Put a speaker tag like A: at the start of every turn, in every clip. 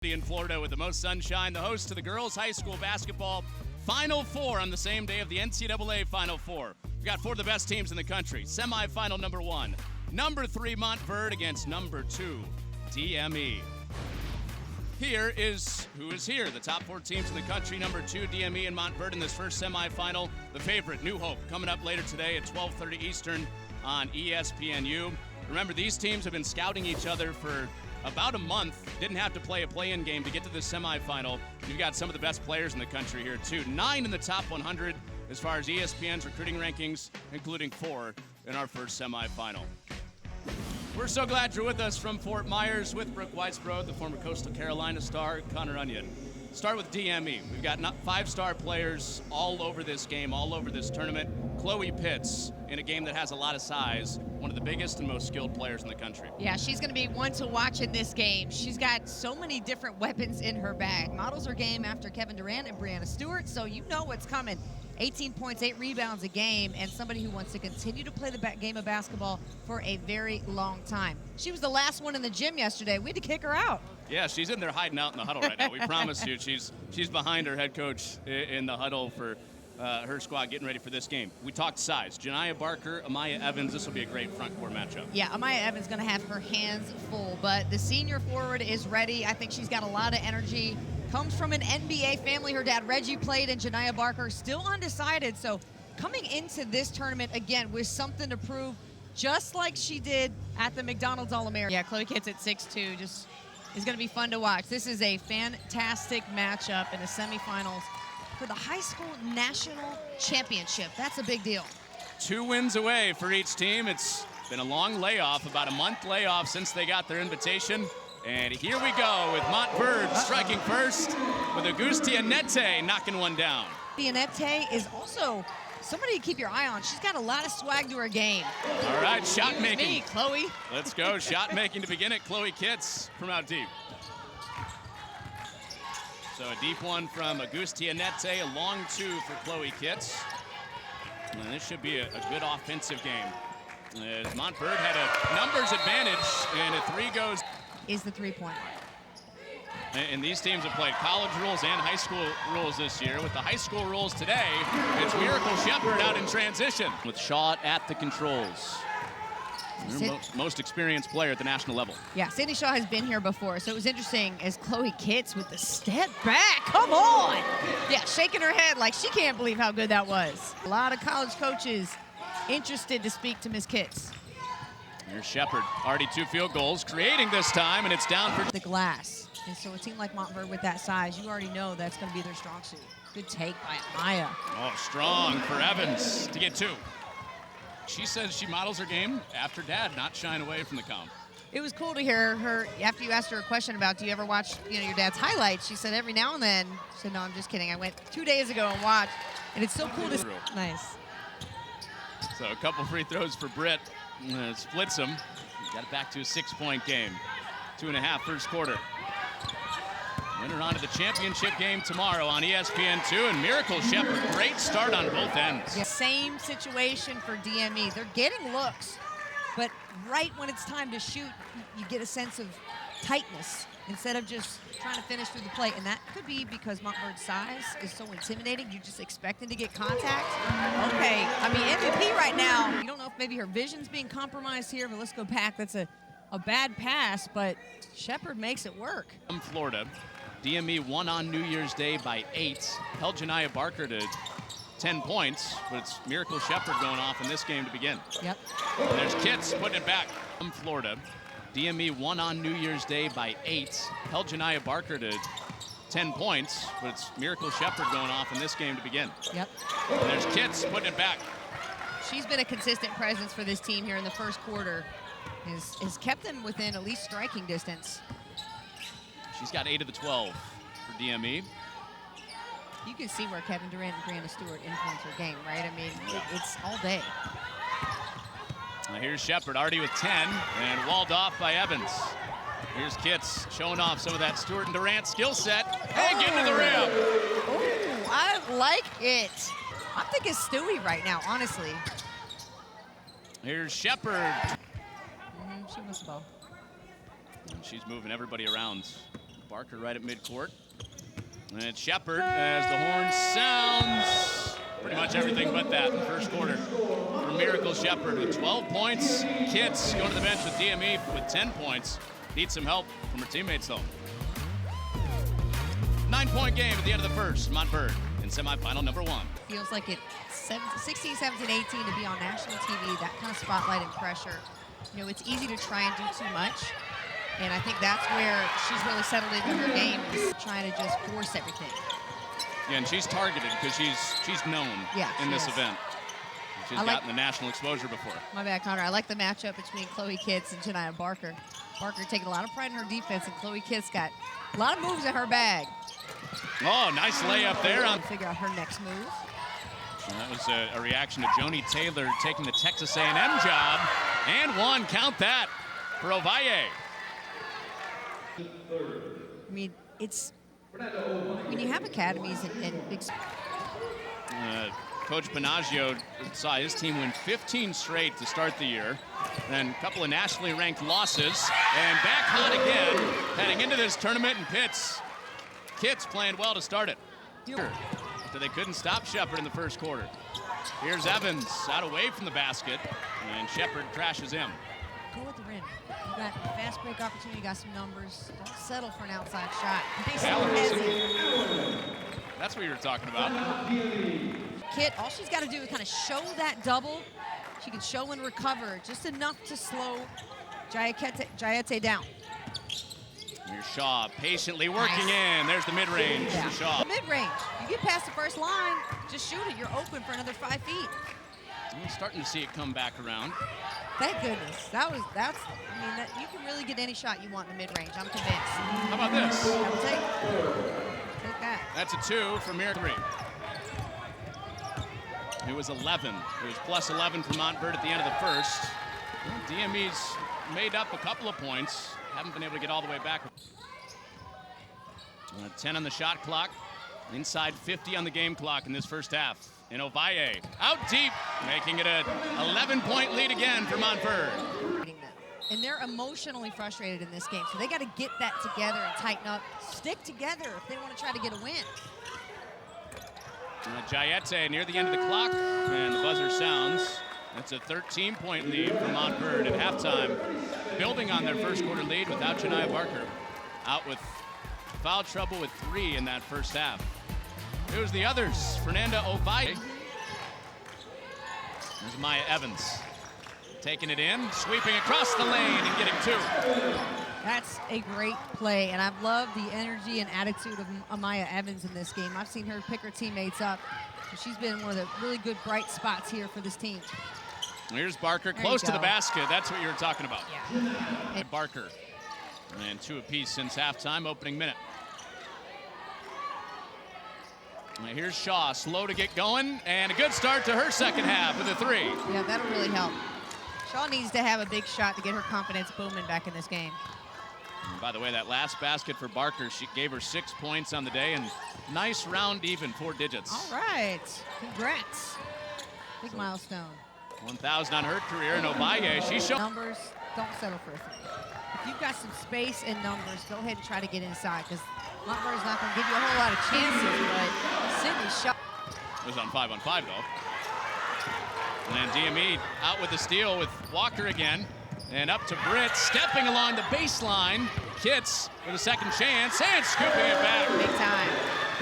A: In Florida with the most sunshine, the host to the girls high school basketball Final Four on the same day of the NCAA Final Four. We got four of the best teams in the country. Semifinal number 1, number 3 Montverde against number 2 DME. Here is who is here. The top 4 teams in the country. Number 2 DME and Montverde in this first semifinal. The favorite, New Hope, coming up later today at 12:30 Eastern on ESPNU. Remember, these teams have been scouting each other for about a month. Didn't have to play a play-in game to get to the semifinal. You've got some of the best players in the country here, too. 9 in the top 100 as far as ESPN's recruiting rankings, including 4 in our first semifinal. We're so glad you're with us from Fort Myers with Brooke Weisbrod, the former Coastal Carolina star, Connor Onion. Start with DME. We've got 5-star players all over this game, all over this tournament. Chloe Pitts in a game that has a lot of size, one of the biggest and most skilled players in the country.
B: Yeah, she's going to be one to watch in this game. She's got so many different weapons in her bag. Models her game after Kevin Durant and Brianna Stewart, so you know what's coming. 18 points, 8 rebounds a game, and somebody who wants to continue to play the game of basketball for a very long time. She was the last one in the gym yesterday. We had to kick her out.
A: Yeah, she's in there hiding out in the huddle right now. We promise you, she's behind her head coach in the huddle for her squad getting ready for this game. We talked size. Janiah Barker, Amaya Evans. This will be a great front court matchup.
B: Yeah, Amaya Evans going to have her hands full, but the senior forward is ready. I think she's got a lot of energy. Comes from an NBA family. Her dad, Reggie, played, and Janiah Barker still undecided. So coming into this tournament, again, with something to prove, just like she did at the McDonald's All-American. Yeah, Chloe Pitts at 6'2", just is going to be fun to watch. This is a fantastic matchup in the semifinals for the high school national championship. That's a big deal.
A: 2 wins away for each team. It's been a long layoff, about a month layoff since they got their invitation. And here we go with Montverde striking first with Agustia knocking one down.
B: Nette is also somebody to keep your eye on. She's got a lot of swag to her game.
A: All right, shot making.
B: Me, Chloe.
A: Let's go. Shot making to begin it. Chloe Kitts from out deep. So a deep one from Agustia Nette, a long 2 for Chloe Kitts. And this should be a good offensive game. As Montverde had a numbers advantage, and a 3 goes.
B: Is the 3-point.
A: And these teams have played college rules and high school rules this year. With the high school rules today, it's Miracle Shepard out in transition. With Shaw at the controls. Most experienced player at the national level.
B: Yeah, Sydney Shaw has been here before, so it was interesting as Chloe Kitts with the step back. Come on! Yeah, shaking her head like she can't believe how good that was. A lot of college coaches interested to speak to Miss Kitts.
A: Here's Shepard, already 2 field goals, creating this time, and it's down for
B: the glass. And so a team like Montverde with that size, you already know that's going to be their strong suit. Good take by Maya.
A: Oh, strong for Evans to get 2. She says she models her game after dad, not shying away from the comp.
B: It was cool to hear her, after you asked her a question about, do you ever watch your dad's highlights? She said every now and then. She said, no, I'm just kidding. I went 2 days ago and watched, and it's so cool to see. Nice.
A: So a couple free throws for Britt. Splits them. Got it back to a 6-point game. 2.5 first quarter. Winner on to the championship game tomorrow on ESPN2, and Miracle Shepard, great start on both ends.
B: Yeah, same situation for DME. They're getting looks, but right when it's time to shoot, you get a sense of tightness instead of just trying to finish through the play. And that could be because Montverde's size is so intimidating. You're just expecting to get contact. Okay, I mean, MVP right now. You don't know if maybe her vision's being compromised here, but let's go back. That's a bad pass, but Shepard makes it work.
A: From Florida, DME won on New Year's Day by 8. Held Janiah Barker to 10 points, but it's Miracle Shepard going off in this game to begin.
B: Yep.
A: And there's Kitts putting it back. From Florida, DME won on New Year's Day by 8. Held Janiah Barker to 10 points, but it's Miracle Shepard going off in this game to begin.
B: Yep.
A: And there's Kitts putting it back.
B: She's been a consistent presence for this team here in the first quarter. Has kept them within at least striking distance.
A: She's got 8 of the 12 for DME.
B: You can see where Kevin Durant and Brianna Stewart influence her game, right? I mean, it's all day.
A: Now here's Shepard already with 10 and walled off by Evans. Here's Kitts showing off some of that Stewart and Durant skill set. Hey, getting to the rim.
B: Oh, I like it. I'm thinking Stewie right now, honestly.
A: Here's Shepard.
B: She wants the ball.
A: And she's moving everybody around Barker right at midcourt. And it's Shepard as the horn sounds. Pretty much everything but that in the first quarter for Miracle Shepard with 12 points. Kids going to the bench with DME with 10 points. Needs some help from her teammates though. 9-point game at the end of the first. Montverde in semifinal number 1.
B: Feels like it's 16, 17, 18 to be on national TV, that kind of spotlight and pressure. You know, it's easy to try and do too much. And I think that's where she's really settled into her game, is trying to just force everything.
A: Yeah, and she's targeted because she's known in this event. She's gotten the national exposure before.
B: My bad, Connor. I like the matchup between Chloe Kitts and Janiah Barker. Barker taking a lot of pride in her defense, and Chloe Kitts got a lot of moves in her bag.
A: Oh, nice layup there.
B: Figure out her next move.
A: And that was a reaction to Joni Taylor taking the Texas A&M job. And one, count that, for Ovalle.
B: I mean, it's when you have academies and big.
A: Coach Panaggio saw his team win 15 straight to start the year. Then a couple of nationally ranked losses. And back hot again, heading into this tournament in Pitts. Kitts playing well to start it. So they couldn't stop Shepard in the first quarter. Here's Evans out away from the basket, and Shepard crashes him.
B: Go with the rim. You got a fast break opportunity, you got some numbers. Don't settle for an outside shot.
A: That's what you were talking about.
B: Kit, all she's got to do is kind of show that double. She can show and recover just enough to slow Jayete down.
A: Here's Shaw patiently working in. There's the mid-range for Shaw.
B: Mid-range. You get past the first line, just shoot it. You're open for another 5 feet.
A: I'm starting to see it come back around.
B: Thank goodness. You can really get any shot you want in the mid-range. I'm convinced.
A: How about this?
B: Take that.
A: That's a 2 for Miracle. It was 11. It was plus 11 for Montverde at the end of the first. DME's made up a couple of points. Haven't been able to get all the way back. 10 on the shot clock. Inside 50 on the game clock in this first half. And Ovalle out deep, making it an 11-point lead again for Montverde.
B: And they're emotionally frustrated in this game, so they got to get that together and tighten up, stick together if they want to try to get a win.
A: Jayete near the end of the clock, and the buzzer sounds. That's a 13-point lead for Montverde at halftime, building on their first quarter lead without Janiah Barker. Out with foul trouble with 3 in that first half. It was the others, Fernanda Ovalle. There's Maya Evans taking it in, sweeping across the lane and getting 2.
B: That's a great play, and I've loved the energy and attitude of Amaya Evans in this game. I've seen her pick her teammates up. She's been one of the really good bright spots here for this team.
A: Here's Barker, close to the basket. That's what you were talking about.
B: Yeah.
A: Barker, and 2 apiece since halftime, opening minute. Now here's Shaw, slow to get going, and a good start to her second half with a 3.
B: Yeah, that'll really help. Shaw needs to have a big shot to get her confidence booming back in this game.
A: And by the way, that last basket for Barker, she gave her 6 points on the day, and nice round even, 4 digits.
B: All right, congrats. Big milestone.
A: 1,000 on her career, and Ovalle, she showed.
B: Numbers, don't settle for a 3. If you've got some space and numbers, go ahead and try to get inside, because Montverde's not going to give you a whole lot of chances, but Sydney's shot.
A: It was on 5-on-5 though. And then DME out with the steal with Walker again. And up to Britt, stepping along the baseline. Kitts with a second chance and scooping it back.
B: Big time.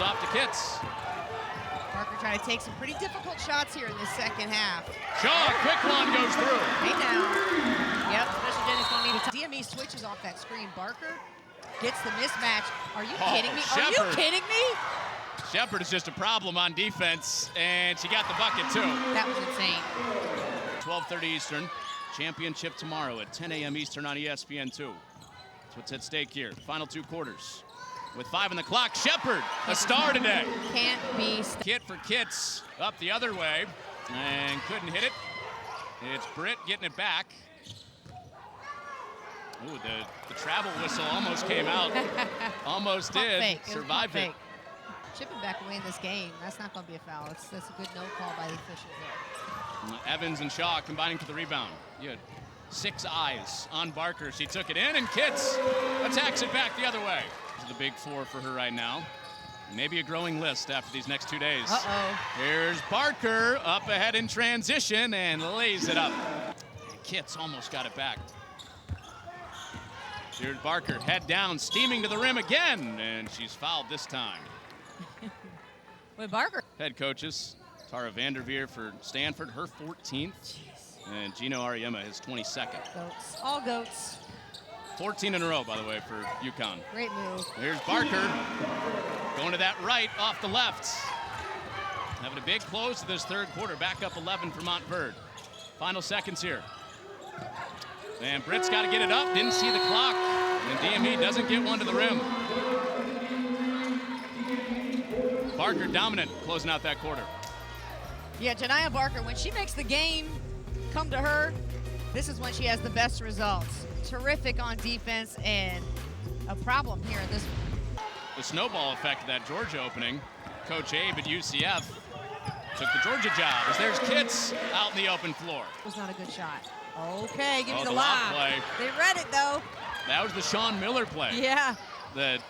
A: Off to Kitts.
B: Barker trying to take some pretty difficult shots here in the second half.
A: Shaw, quick one goes through.
B: Hey now. Yep, Special Jenny's going to need a DME switches off that screen. Barker gets the mismatch. Are you kidding me? Are you kidding me?
A: Shepard is just a problem on defense, and she got the bucket too.
B: That was insane.
A: 12:30 Eastern. Championship tomorrow at 10 a.m. Eastern on ESPN2. That's what's at stake here. Final 2 quarters. With 5 on the clock, Shepard, a star today.
B: Can't be.
A: Kit for Kitts, up the other way, and couldn't hit it. It's Britt getting it back. Ooh, the travel whistle almost came out. Almost did.
B: Fake.
A: Survived it.
B: Chipping back away in this game, that's not going to be a foul. That's a good no call by the officials there.
A: Evans and Shaw combining for the rebound. You had 6 eyes on Barker. She took it in, and Kitts attacks it back the other way. of the big four for her right now. Maybe a growing list after these next 2 days.
B: Uh-oh.
A: Here's Barker up ahead in transition and lays it up. Kitts almost got it back. Here's Barker, head down, steaming to the rim again, and she's fouled this time.
B: With Barker.
A: Head coaches, Tara Vanderveer for Stanford, her 14th, and Gino Ariema, his 22nd.
B: Goats, all goats.
A: 14 in a row, by the way, for UConn.
B: Great move.
A: Here's Barker, going to that right off the left. Having a big close to this third quarter, back up 11 for Montverde. Final seconds here. And Britt's got to get it up, didn't see the clock, and DME doesn't get one to the rim. Barker dominant, closing out that quarter.
B: Yeah, Janiah Barker, when she makes the game come to her, this is when she has the best results. Terrific on defense and a problem here in this one.
A: The snowball effect of that Georgia opening. Coach Abe at UCF took the Georgia job as there's Kitts out in the open floor.
B: It was not a good shot. Okay, give me the
A: lob
B: lob.
A: play.
B: They read it, though.
A: That was the Sean Miller play.
B: Yeah.
A: That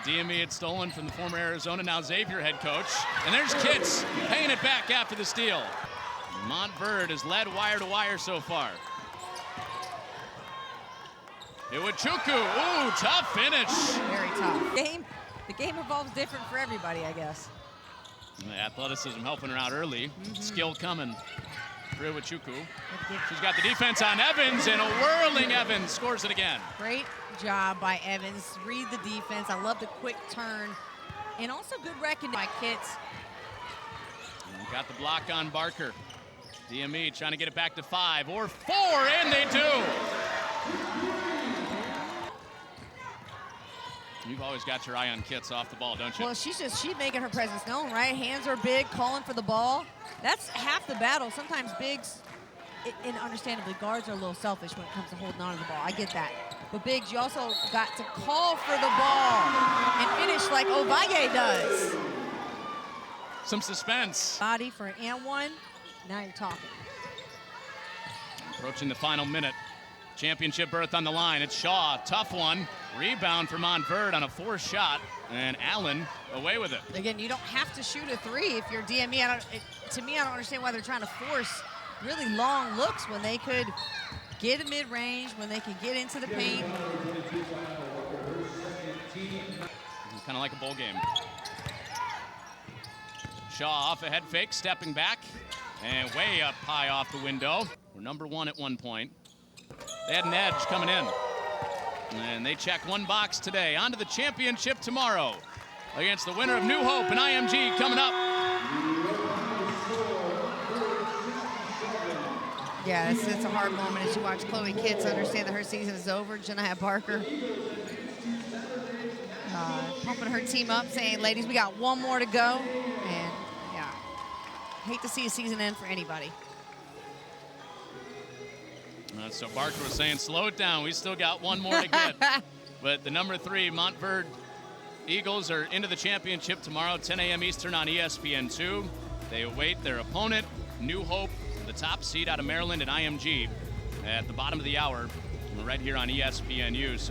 A: DME had stolen from the former Arizona, now Xavier head coach. And there's Kitts paying it back after the steal. Montverde has led wire to wire so far. Iwachuku, ooh, tough finish.
B: Very tough. The game evolves different for everybody, I guess.
A: And the athleticism helping her out early. Skill coming for Iwachuku. She's got the defense on Evans, and a whirling Evans scores it again.
B: Great job by Evans. Read the defense. I love the quick turn. And also good recognition by Kitts.
A: And got the block on Barker. DME trying to get it back to 5 or 4, and they do. You've always got your eye on Kitts off the ball, don't you?
B: Well, she's making her presence known, right? Hands are big, calling for the ball. That's half the battle. Sometimes bigs, and understandably, guards are a little selfish when it comes to holding on to the ball. I get that. But bigs, you also got to call for the ball and finish like Ovalle does.
A: Some suspense.
B: Body for an and one. Now you're talking.
A: Approaching the final minute. Championship berth on the line. It's Shaw, tough one. Rebound for Montverde on a forced shot, and Allen away with it.
B: Again, you don't have to shoot a three if you're DME. To me, I don't understand why they're trying to force really long looks when they could get a mid-range, when they could get into the paint.
A: Kind of like a bowl game. Shaw off a head fake, stepping back, and way up high off the window. We're number 1 at one point. They had an edge coming in. And they check one box today. On to the championship tomorrow against the winner of New Hope and IMG coming up.
B: Yeah, it's a hard moment as you watch Chloe Kitts understand that her season is over. Janiah Barker pumping her team up, saying, ladies, we got one more to go. And, yeah, hate to see a season end for anybody.
A: So Barker was saying, slow it down. We still got one more to get. But the number 3 Montverde Eagles are into the championship tomorrow, 10 a.m. Eastern on ESPN2. They await their opponent, New Hope, the top seed out of Maryland, and IMG at the bottom of the hour right here on ESPNU. So